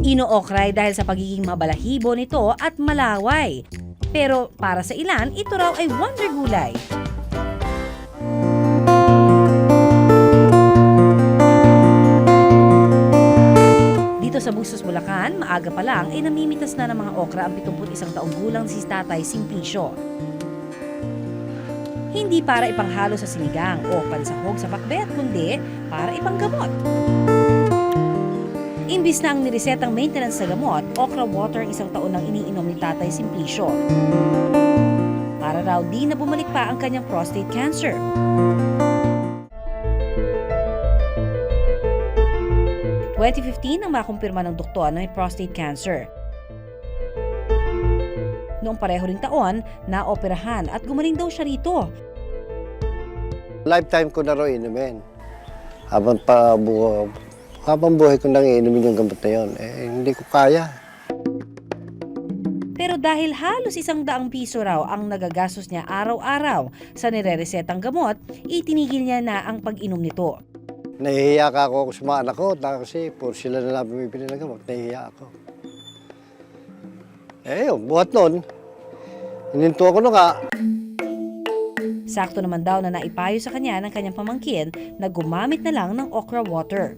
Ino-okray dahil sa pagiging mabalahibo nito at malaway. Pero para sa ilan, ito raw ay wonder gulay. Dito sa Buxos, Bulacan, maaga pa lang ay namimitas na ng mga okra ang 71 taong gulang si Tatay Simplicio. Hindi para ipanghalo sa sinigang o pansahog sa pakbet, kundi para ipanggamot. Imbis na ang niresetang maintenance sa gamot, okra water ang 1 taon nang iniinom ni Tatay Simplicio. Para raw di na bumalik pa ang kanyang prostate cancer. Noong 2015 nang makumpirma ng doktor na may prostate cancer. Noong pareho ring taon, naoperahan at gumaling daw siya rito. Lifetime ko na raw inumin. Habang buhay ko nang iinumin yung gamot na yun, hindi ko kaya. Pero dahil halos 100 piso raw ang nagagastos niya araw-araw sa nire-resetang gamot, itinigil niya na ang pag-inom nito. Nahihiya ka ako sa mga anak ko kasi puro sila na lang bumibili ng gamot. Nahihiya ako. Yun, buhat nun. Hininto ako nga. Sakto naman daw na naipayo sa kanya ng kanyang pamangkin na gumamit na lang ng okra water.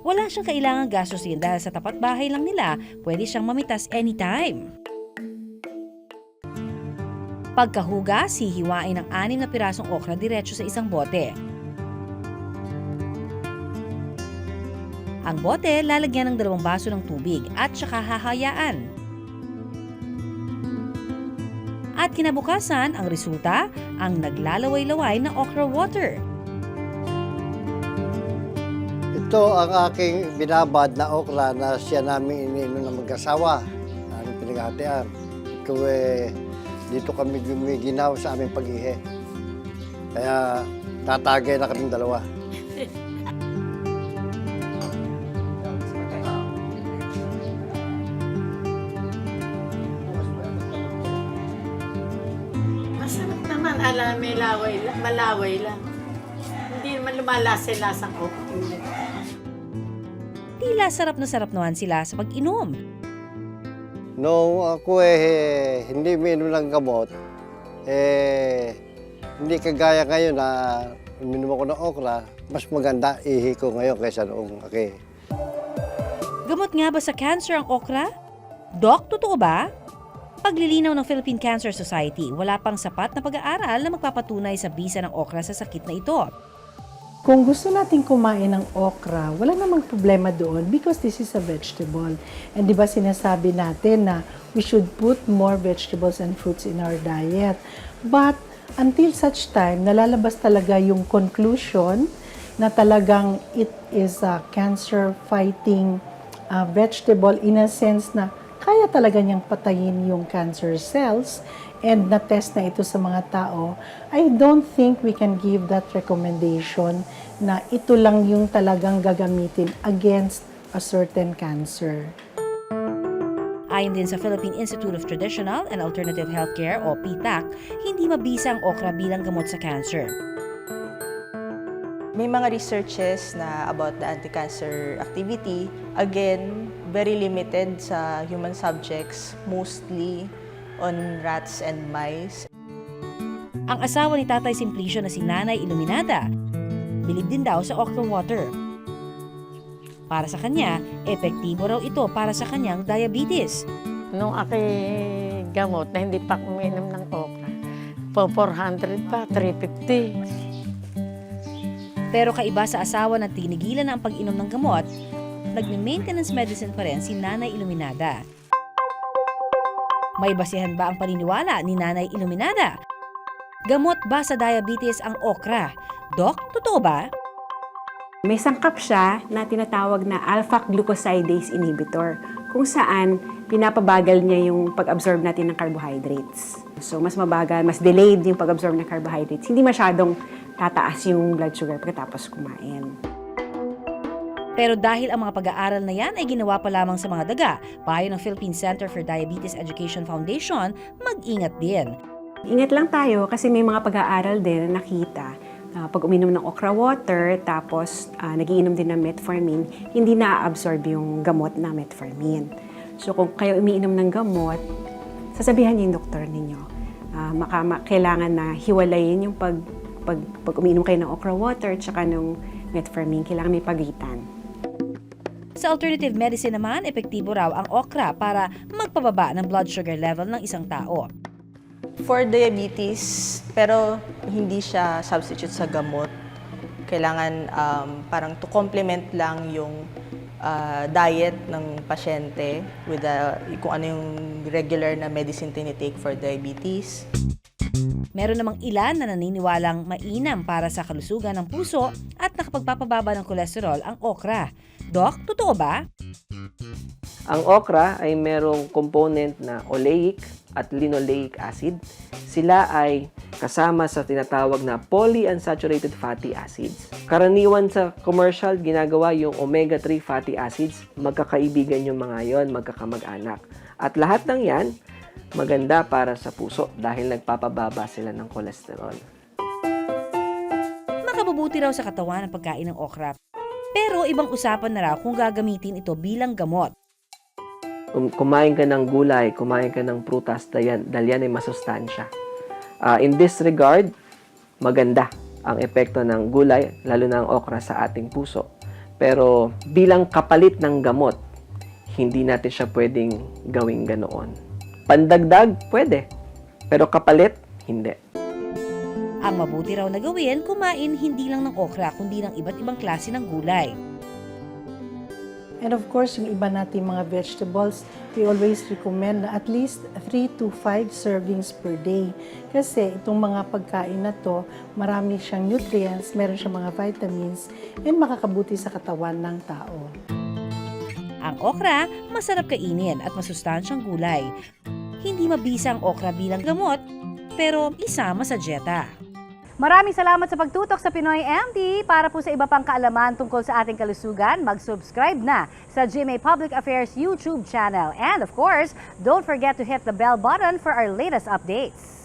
Wala siyang kailangang gastusin dahil sa tapat bahay lang nila, pwede siyang mamitas anytime. Pagkahugas, hihiwain ng 6 na pirasong okra diretso sa isang bote. Ang bote, lalagyan ng 2 baso ng tubig at saka hahayaan. At kinabukasan, ang resulta, ang naglalaway-laway na okra water. Ito ang aking binabad na okra na siya namin iniinom ng mag-asawa. Aming pinaghatian. Ito dito kami gumiginaw sa aming pag-ihi. Kaya tatagay na kaming dalawa. Masarap naman, may malaway lang. Hindi naman lumalasa-lasang okra. Tila sarap naman sila sa pag-inom. Nung ako hindi uminom ng gamot, hindi kagaya ngayon na uminom ako ng okra, mas maganda ihi ko ngayon kaysa noong Gamot nga ba sa cancer ang okra? Doc, totoo ba? Paglilinaw ng Philippine Cancer Society, wala pang sapat na pag-aaral na magpapatunay sa bisa ng okra sa sakit na ito. Kung gusto natin kumain ng okra, wala namang problema doon because this is a vegetable. And di ba sinasabi natin na we should put more vegetables and fruits in our diet. But until such time, nalalabas talaga yung conclusion na talagang it is a cancer-fighting vegetable in a sense na kaya talaga niyang patayin yung cancer cells and na-test na ito sa mga tao, I don't think we can give that recommendation na ito lang yung talagang gagamitin against a certain cancer. Ayon din sa Philippine Institute of Traditional and Alternative Healthcare o PITAC, hindi mabisa ang okra bilang gamot sa cancer. May mga researches na about the anti-cancer activity. Again, very limited sa human subjects, mostly on rats and mice. Ang asawa ni Tatay Simplicio na si Nanay Iluminada, bilib din daw sa okra water. Para sa kanya, epektibo raw ito para sa kanyang diabetes. Nung aking gamot na hindi pa uminom ng okra, po 400 pa, 350. Pero kaiba sa asawa na tinigilan na ang pag-inom ng gamot, nagme-maintenance medicine pa rin si Nanay Iluminada. May basihan ba ang paniniwala ni Nanay Iluminada? Gamot ba sa diabetes ang okra? Doc, totoo ba? May sangkap siya na tinatawag na alpha-glucosidase inhibitor, kung saan pinapabagal niya yung pag-absorb natin ng carbohydrates. So, mas mabagal, mas delayed yung pag-absorb ng carbohydrates. Hindi masyadong tataas yung blood sugar pagkatapos kumain. Pero dahil ang mga pag-aaral na yan ay ginawa pa lamang sa mga daga, payo ng Philippine Center for Diabetes Education Foundation, mag-ingat din. Ingat lang tayo kasi may mga pag-aaral din na nakita pag uminom ng okra water, tapos nagiinom din ng metformin, hindi na-absorb yung gamot na metformin. So kung kayo umiinom ng gamot, sasabihan niyo yung doktor ninyo. Kailangan na hiwalayin yung pag umiinom kayo ng okra water tsaka ng metformin, kailangan may pagitan. Sa alternative medicine naman, epektibo raw ang okra para magpababa ng blood sugar level ng isang tao. For diabetes, pero hindi siya substitute sa gamot. Kailangan parang to complement lang yung diet ng pasyente with kung ano yung regular na medicine tinitake for diabetes. Meron namang ilan na naniniwalang mainam para sa kalusugan ng puso at nakapagpapababa ng kolesterol ang okra. Doc, totoo ba? Ang okra ay merong component na oleic at linoleic acid. Sila ay kasama sa tinatawag na polyunsaturated fatty acids. Karaniwan sa commercial, ginagawa yung omega-3 fatty acids. Magkakaibigan yung mga yon, magkakamag-anak. At lahat ng yan, maganda para sa puso dahil nagpapababa sila ng kolesterol. Makabubuti raw sa katawan ang pagkain ng okra. Pero ibang usapan na raw kung gagamitin ito bilang gamot. Kumain ka ng gulay, kumain ka ng prutas, dahil yan ay masustansya. In this regard, maganda ang epekto ng gulay, lalo na ang okra sa ating puso. Pero bilang kapalit ng gamot, hindi natin siya pwedeng gawing ganoon. Pandagdag, pwede. Pero kapalit, hindi. Ang mabuti raw na gawin, kumain hindi lang ng okra kundi ng iba't ibang klase ng gulay. And of course, yung iba nating mga vegetables, we always recommend na at least 3 to 5 servings per day. Kasi itong mga pagkain na to, marami siyang nutrients, meron siyang mga vitamins, and makakabuti sa katawan ng tao. Ang okra, masarap kainin at masustansyang gulay. Hindi mabisa ang okra bilang gamot, pero isama sa dieta. Maraming salamat sa pagtutok sa Pinoy MD. Para po sa iba pang kaalaman tungkol sa ating kalusugan, mag-subscribe na sa GMA Public Affairs YouTube channel. And of course, don't forget to hit the bell button for our latest updates.